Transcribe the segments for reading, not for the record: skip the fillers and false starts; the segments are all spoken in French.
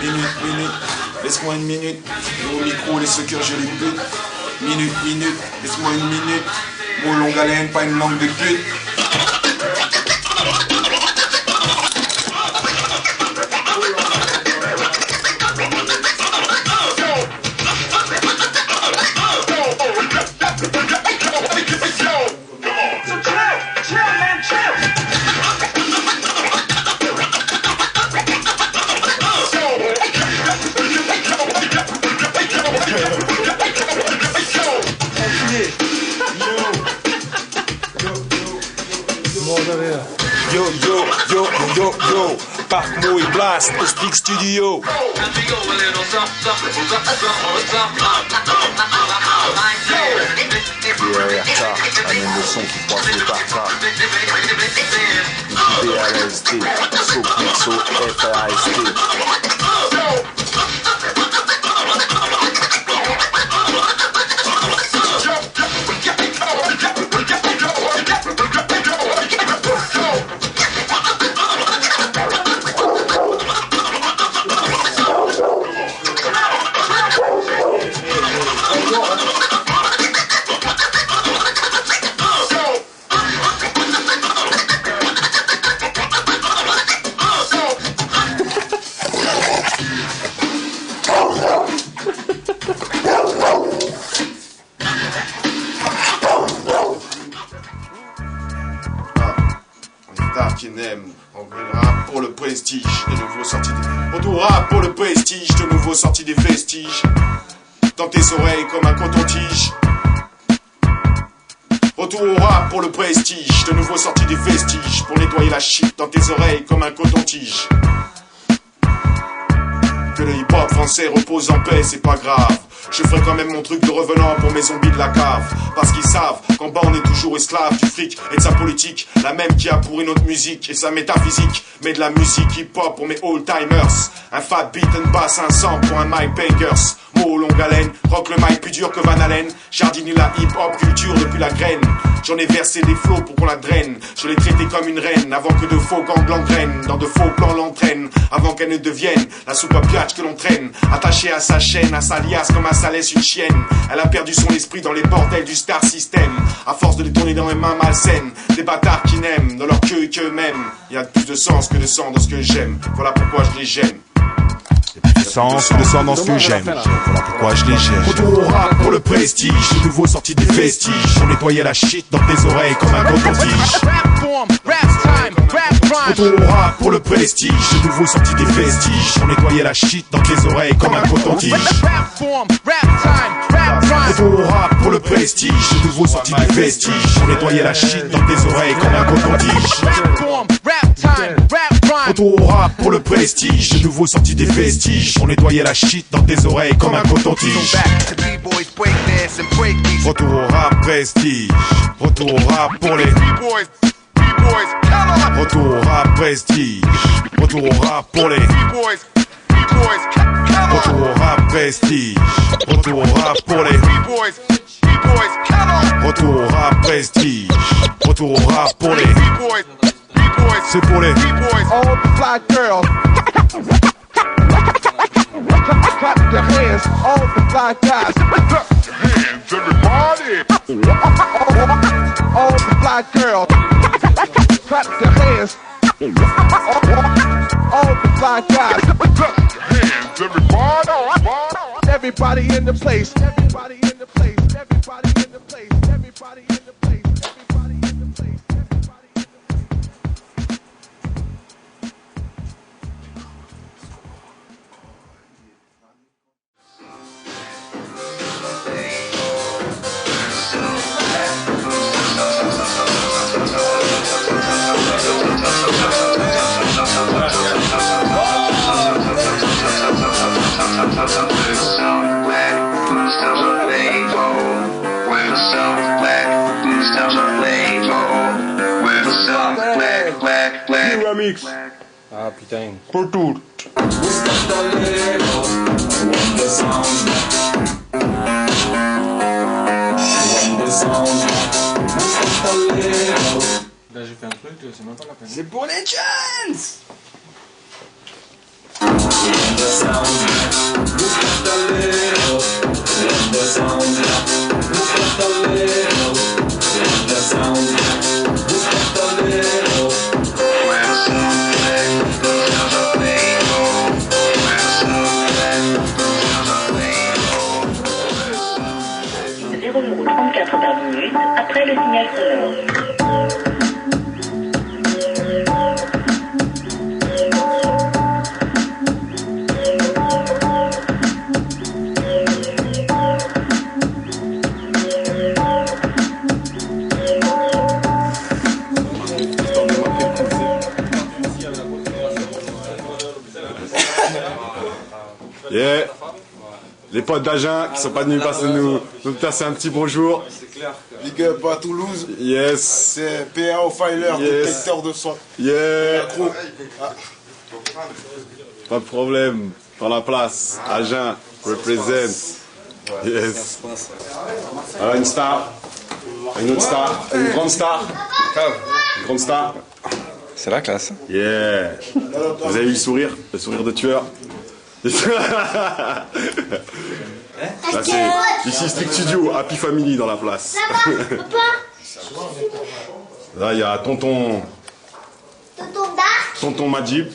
minute, laisse-moi une minute. Au micro, les suckers, je les bute. Minute, laisse-moi une minute. Mon longue haleine, pas une langue de pute. Yo, Parc Mo et Blast au Speak Studio. Amène le son qui passe le tartare. BLSD, Soap Mixo, FAST. Pour le prestige, de nouveau sorti des... Retour rap pour le prestige, de nouveau sorti des vestiges. Dans tes oreilles comme un coton-tige. Retour au rap pour le prestige, de nouveau sorti des vestiges. Pour nettoyer la shit dans tes oreilles comme un coton-tige. Que le hip-hop français repose en paix, c'est pas grave. Je ferai quand même mon truc de revenant pour mes zombies de la cave. Parce qu'ils savent qu'en bas on est toujours esclave du fric et de sa politique. La même qui a pourri notre musique et sa métaphysique. Mais de la musique hip-hop pour mes old-timers. Un fat beat and bass, un sample pour un Mike Bangers. Mots longue haleine, rock le mic plus dur que Van Halen. Jardine la hip-hop culture depuis la graine. J'en ai versé des flots pour qu'on la draine. Je l'ai traitée comme une reine avant que de faux gangs l'engrainent. Dans de faux plans l'entraînent avant qu'elle ne devienne la soupe à piatch que l'on traîne. Attachée à sa chaîne, à sa liasse comme à sa laisse une chienne. Elle a perdu son esprit dans les bordels du star system. À force de les tourner dans mes mains malsaines. Des bâtards qui n'aiment dans leur queue qu'eux-mêmes. Il y a plus de sens que de sang dans ce que j'aime. Voilà pourquoi je les j'aime. Du sens, le sang dans ce que j'aime. Voilà pourquoi je les gère. Retour au rap pour le prestige, de nouveau sorti des vestiges. Pour nettoyer la shit dans tes oreilles comme un coton-tige. Retour au rap pour le prestige, de nouveau sorti des vestiges. Pour nettoyer la shit dans tes oreilles comme un coton-tige. Retour au rap pour le prestige, de nouveau sorti des vestiges. Pour nettoyer la shit dans tes oreilles comme un coton-tige. Retour au rap pour le prestige, de nouveau sorti des vestiges. Pour nettoyer la shit dans tes oreilles comme un coton-tige. Retour au rap prestige, retour au rap pour les retour au rap prestige, retour au rap pour les retour au rap prestige, retour au rap pour les retour au rap prestige, retour au rap pour les c'est pour les all the fly girls. Clap your hands, all the fly guys. Hands, everybody. All the fly girls. Clap your hands. All the fly guys. Hands, everybody. Everybody in the place. Everybody in the place. Everybody in the place. Everybody in the place. Everybody in the place. Everybody in the place. Remix. Ah putain. Pour tout. Là j'ai fait un truc, c'est même pas la peine. C'est pour les jeunes. km par minute après le signal sonore. Yeah. Les potes d'Agen qui sont pas venus passer nous passer un petit bonjour. Big up à Toulouse. Yes. C'est PAO Filer, détecteur de son. Yeah. Pas de problème. Prends la place. Agen, represent. Yes. Alors une star. Une autre star. Une grande star. Une grande star. C'est la classe. Yeah. Vous avez vu le sourire de tueur. Là c'est ici Strict Studio, Happy Family dans la place. Là il y a tonton Majib,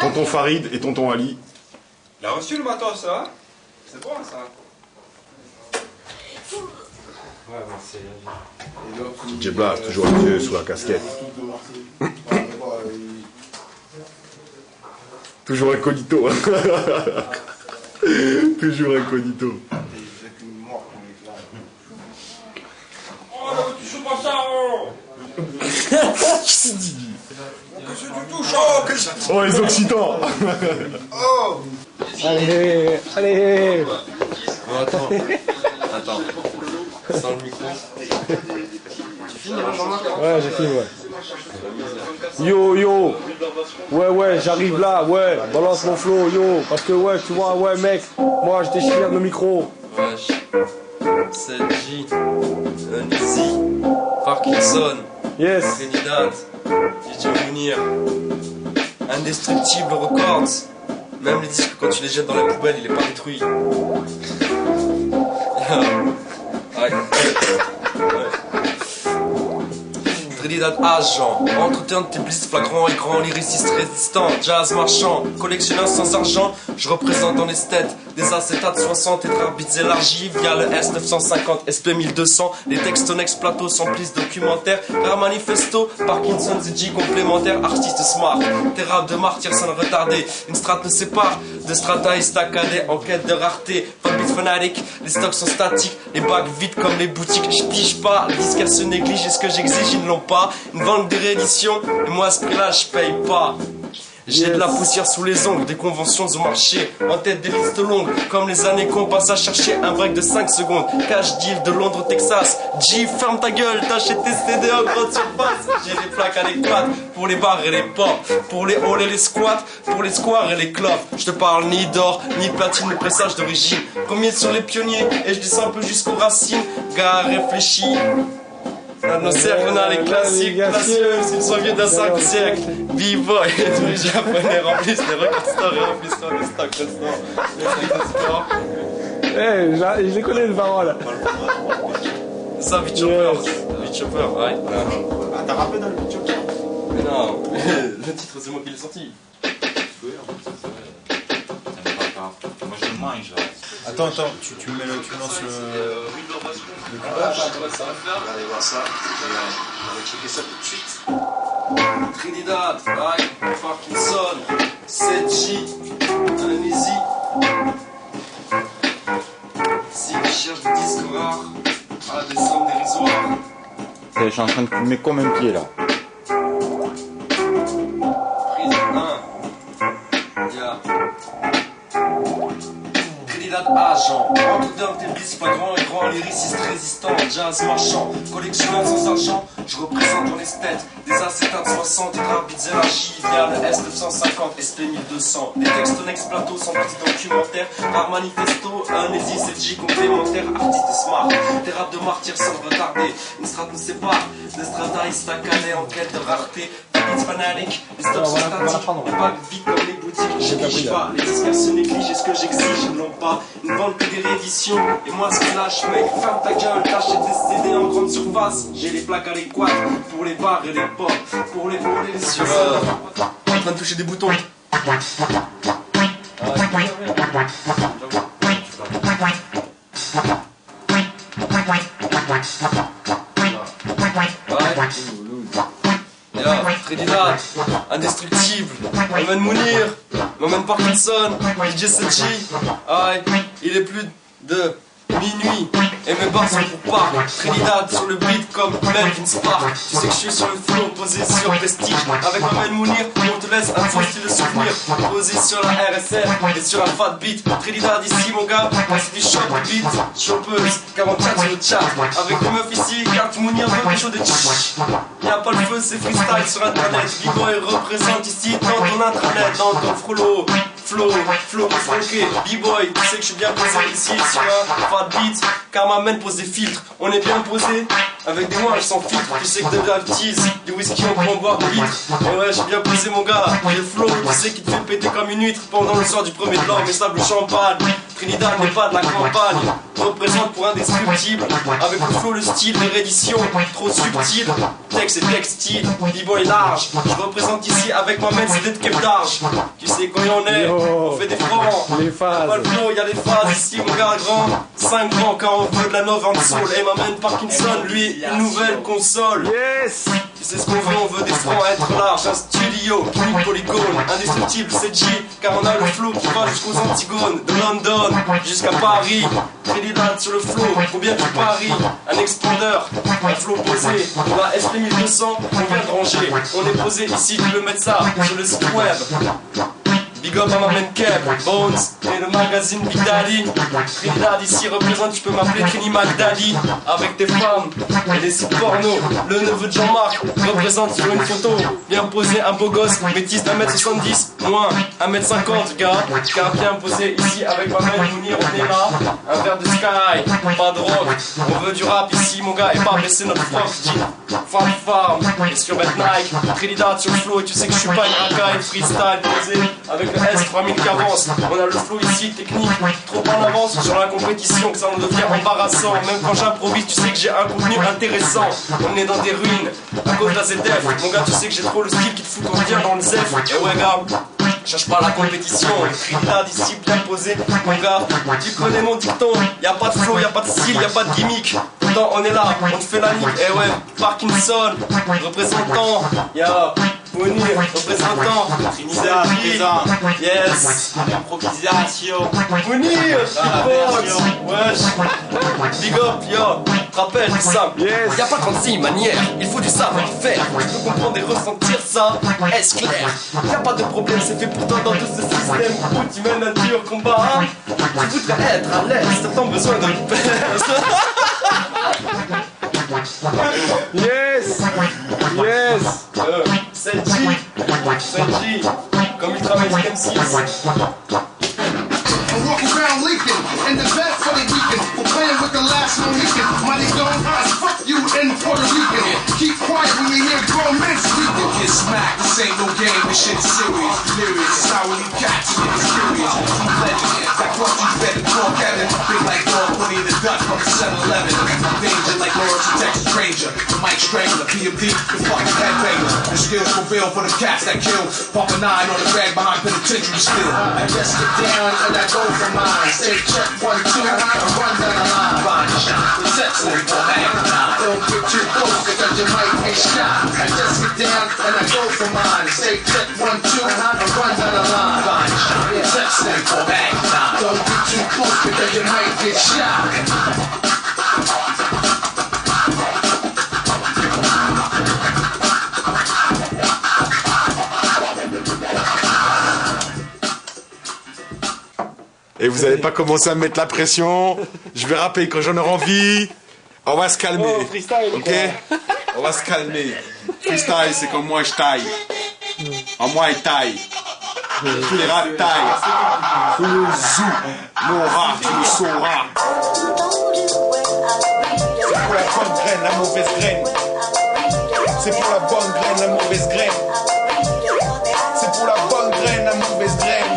tonton Farid et tonton Ali. Il a reçu le matos, ça? C'est bon ça. Ouais, merci. DJ Blast, toujours les yeux sous la casquette. Toujours incognito. Toujours incognito. Oh non, tu joues pas ça, oh. Qu'est-ce qu'il dit? Que c'est du tout chaud. Oh les Occitans. Oh. Allez, allez. Oh, attends. Sans le micro. Tu finis là, Jean-Marc? Ouais, j'ai fini, ouais. Yo, ouais, j'arrive là, ouais, balance mon flow, yo, parce que ouais, tu vois, ouais, mec, moi je déchire le micro. Wesh, c'est J, Nizi, Parkinson, Yes. Trinidad, DJ Mounir, Indestructible Records. Même les disques, quand tu les jettes dans la poubelle, il est pas détruit. Ouais. Trinidad agent, entretien de tes bliss flagrants et grands, lyriciste résistant, jazz marchand, collectionneur sans argent, je représente en esthète des acétates 60 tétrabits élargis via le S950, SP1200, les textes Nex Plateau s'emplissent documentaires, rare manifesto, Parkinson, ZG complémentaire, artiste smart, thérapie de martyr sans retardé, une strate ne sépare de strata et staccadé en quête de rareté, pas de beat fanatique, les stocks sont statiques, les bacs vides comme les boutiques, je pige pas, les disques elles se négligent et ce que j'exige ils ne l'ont pas, une vente de réédition, et moi à ce prix là je paye pas. J'ai de la poussière sous les ongles, des conventions au marché, en tête des listes longues, comme les années qu'on passe à chercher un break de 5 secondes. Cash deal de Londres au Texas, G, ferme ta gueule, t'achètes tes CD en grande surface. J'ai des plaques à l'éclate, pour les bars et les ports, pour les halls et les squats, pour les squares et les clubs. Je te parle ni d'or, ni de platine, ni pressage d'origine. Combien sur les pionniers, et je descends un peu jusqu'aux racines. Gars réfléchis. Dans nos cercles, on a les classiques, classieux, s'ils sont vieux d'un 5 siècles. B-boy, tous les japonais remplissent les records stores et remplissent le stock de store. Eh, je les connais, les paroles. Ça, Beat Chopper. Beat Chopper, ouais. Ah, t'as rappelé dans le Beat Chopper? Mais non, le titre, c'est moi qui l'ai sorti. Moi je le mange là. Attends, tu lances le. On va aller voir ça. On va checker ça tout de suite. Trinidad, ouais, Parkinson, 7J, Easy. Si je cherche des disques rares, à des sommes dérisoires. Je suis en train de fumer comme un pied là. Prise 1. Yeah. Trinidad agent, entretien des bliss flagrants et grands, lyriciste résistant, jazz marchand, collectionneur sans argent, je représente en esthète des acétates 60 tétrabits élargis via le S950, SP1200, les textes Nex Plateau sans prise documentaire, rare manifesto, un Easy, 7J complémentaire, artiste smart, thérapie de martyr sans retarder, une strate nous sépare, des strata staccadés en quête de rareté, beats fanatic, les stocks sont statiques, les bacs vides comme les boutiques, je pige pas, les disques se négligent et ce que j'exige ils n'ont pas, une vente que des rééditions, et moi ce que lâche mec, ferme ta gueule, t'achètes des CD en grande surface, j'ai les plaques adéquates, pour les bars et les pop, pour les halls et les sureurs, en train de toucher des boutons. Trinidad, indestructible, Mohamed Mounir, Mohamed Parkinson, DJ Seji, aïe, il est plus de minuit et mes bars sont pour part. Trinidad sur le beat comme Melvin Spark. Tu sais que je suis sur le flow, posé sur Prestige. Avec Mohamed Mounir, on te laisse un faux style de souvenir. Posé sur la RSR et sur un fat beat. Trinidad ici mon gars, c'est du shop beat. Chopeuse, 44 sur le chat. Avec des meufs ici, carte Mounir veut quelque chose de tch. Y'a pas le feu, c'est freestyle sur internet. B-Boy représente ici dans ton intranet, dans ton flow. Flow, floqué, B-Boy, tu sais que je suis bien posé ici sur un fat beat. Car ma main pose des filtres, on est bien posé. Avec des moines sans filtre, tu sais que de la tease, du whisky on peut en boire des litres. Et ouais, j'ai bien posé mon gars, j'ai le flow, tu sais qu'il te fait péter comme une huître pendant le soir du premier de l'or, mais sable champagne. Trinidad n'est pas de la campagne, représente pour indestructible. Avec le flow, le style, les rééditions, trop subtil. Texte et textile, B-Boy large. Je représente ici avec ma main, c'est d'être cap d'arge. Tu sais quand on est, on fait des francs. Les phases. Pas le flow, y'a les phases ici, mon gars grand. 5 grands quand on veut de la Nova en soul. Et ma main Parkinson, lui, une nouvelle console. Yes! Tu sais ce qu'on veut, on veut des francs, être large, un studio, une polygone, indestructible, c'est G, car on a le flow qui va jusqu'aux Antigones, de London jusqu'à Paris. Trinidad sur le flow, combien tu paries? Un expandeur, un flow posé, la SP 1200, on vient de ranger. On est posé ici, tu peux mettre ça sur le site web. Big up à ma main Keb, Bones et le magazine Big Daddy. Trinidad ici représente, tu peux m'appeler Trini McDaddy. Avec tes femmes et des sites porno. Le neveu de Jean-Marc représente sur une photo. Bien posé, un beau gosse, métis d'1m70, moins 1m50 gars. Car bien posé ici avec ma main Mounir, on est là. Un verre de Sky, pas de rock. On veut du rap ici mon gars et pas baisser notre froc. Farm et sur Bet Nike. Trinidad sur le flow et tu sais que je suis pas une racaille. Freestyle posé avec le S3000 qui avance. On a le flow ici, technique, trop en avance sur la compétition que ça en devient embarrassant. Même quand j'improvise, tu sais que j'ai un contenu intéressant. On est dans des ruines, à cause de la ZF. Mon gars, tu sais que j'ai trop le style qui te fout quand vient dans le ZF. Et ouais gars, cherche pas la compétition. Trinidad ici bien posé, mon gars. Tu connais mon dicton, y'a pas de flow, y'a pas de style, y'a pas de gimmick. Pourtant on est là, on te fait la nique. Et ouais, Parkinson, représentant, y'a Mounir, représentant, Trinidad, présent. yes, Improvisation. Mounir, wesh, big up, yo, te rappelle, tout simple, Yes. y'a pas 36 manières, il faut du savoir-faire, tu peux comprendre et ressentir ça, est-ce clair, y'a pas de problème, c'est fait pour toi dans tout ce système, où tu mènes un dur combat, hein. Tu voudrais être à l'aise, t'as tant besoin de le faire. Yes! Yes! C'est G, comme il travaille avec M6. I walk around leaking, and the best for the weekend. For playing with the last Mohican. Mighty Dome, I fuck you in Puerto Rican. Keep quiet when you hear grown men speaking. Get smacked, this ain't no game, this shit is serious. Lyrics, it's how we catch it, it's curious. You legend, that what you better talk at it. Big like dog, putting the Dutch from the 7-Eleven. Danger like Lawrence and Texas Ranger. The Mike Strangler, PMD, the fucking headbanger. The skills prevail for the cats that kill. Pop a 9 on the bag behind penitentiary still. I just get down and I go for mine. Say check 1, 2, and run down the line. Find a shot, the sex on for mag. Don't get too close because you might get shot. I just get down and I go for mine. Say check 1, 2, and run down the line. Find a shot, the sex on for mag. Don't get too close because you might get shot. Et vous n'allez pas commencer à me mettre la pression. Je vais rapper quand j'en aurai envie. On va se calmer. Oh, freestyle, ok? On va se calmer. Freestyle, c'est comme moi je taille. En moi il taille. Tous les rats taillent. Tout le zou. Mon rat, tu le sauras. C'est pour la bonne graine, la mauvaise graine. C'est pour la bonne graine, la mauvaise graine. C'est pour la bonne graine, la mauvaise graine.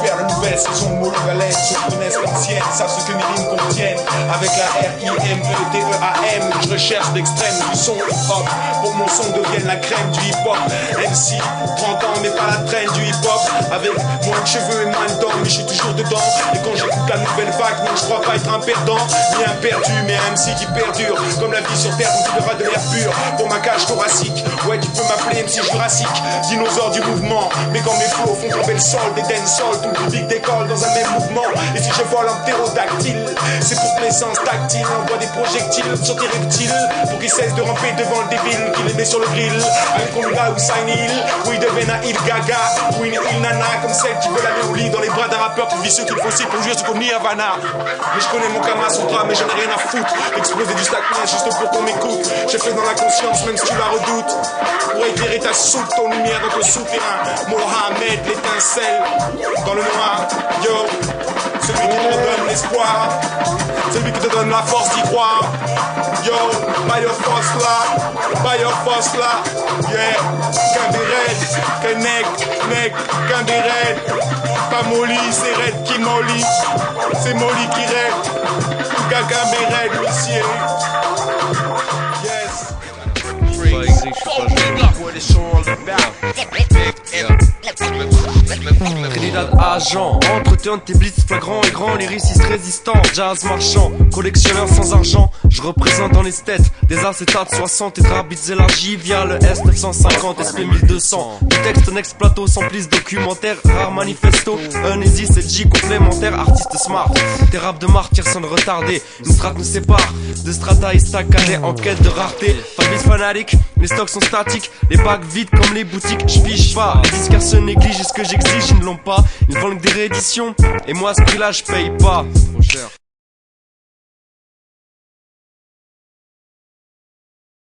Vers la nouvelle saison de Mologalais, ceux qui connaissent l'ancienne, savent ce que mes lignes contiennent. Avec la R-I-M-E-D-E-A-M, je recherche l'extrême du son hip-hop. Pour mon son devienne la crème du hip-hop. MC, 30 ans mais pas la traîne du hip-hop. avec moins de cheveux et moins de dents, mais je suis toujours dedans. Et quand j'écoute la nouvelle vague, non, je crois pas être un perdant, ni un perdu, mais un MC qui perdure. Comme la vie sur terre, on vivra de l'air pur. Pour ma cage thoracique, ouais, tu peux m'appeler MC Jurassique, dinosaure du mouvement. Mais quand mes flots font tomber le sol, des dancehall, tout le public décolle dans un même mouvement. Et si je vole un ptérodactyle, c'est pour que mes sens tactiles envoient des projectiles sur tes reptiles, pour qu'ils cessent de ramper devant le débile qui les met sur le grill. Avec Conga ou Sign Hill, où ils deviennent un Il Gaga ou une Il Nana, comme celle qui veut aller au lit dans les bras d'un rappeur plus vicieux qu'il faut aussi pour jouer ce comme Nirvana. Mais je connais mon Kama Sutra, mais j'en ai rien à foutre. Exploser du stackman juste pour qu'on m'écoute. Je fais dans la conscience même si tu la redoutes. Pour éclairer ta soupe, ton lumière dans ton souterrain. Mohamed, l'étincelle dans le noir. Yo, celui qui te donne l'espoir, celui qui te donne la force d'y croire. Yo, by your force là, yeah. Cambérède, Kenek, Cambérède. Pas Molly, c'est Red qui molly. C'est Molly qui raide. Cambérède, monsieur. Yes. Trinidad agent, entretien de tes blitz flagrants et grands, lyriciste résistant, jazz marchand, collectionneur sans argent, je représente en esthète des acétates 60 tétrabites élargis via le S950 SP1200. Du texte next plateau sans prise documentaire, rare manifesto, uneasy c'est J complémentaire, artiste smart. Tes raps de martyrs sont retardés, une strate nous sépare de strata et staccadé en quête de rareté. Fabrice fanatique, les stocks sont statiques, les bacs vides comme les boutiques, je fiche pas. Les disquaires se négligent, ce que j'exige ils ne l'ont pas. Ils vendent des rééditions et moi ce prix là je paye pas. Trop cher.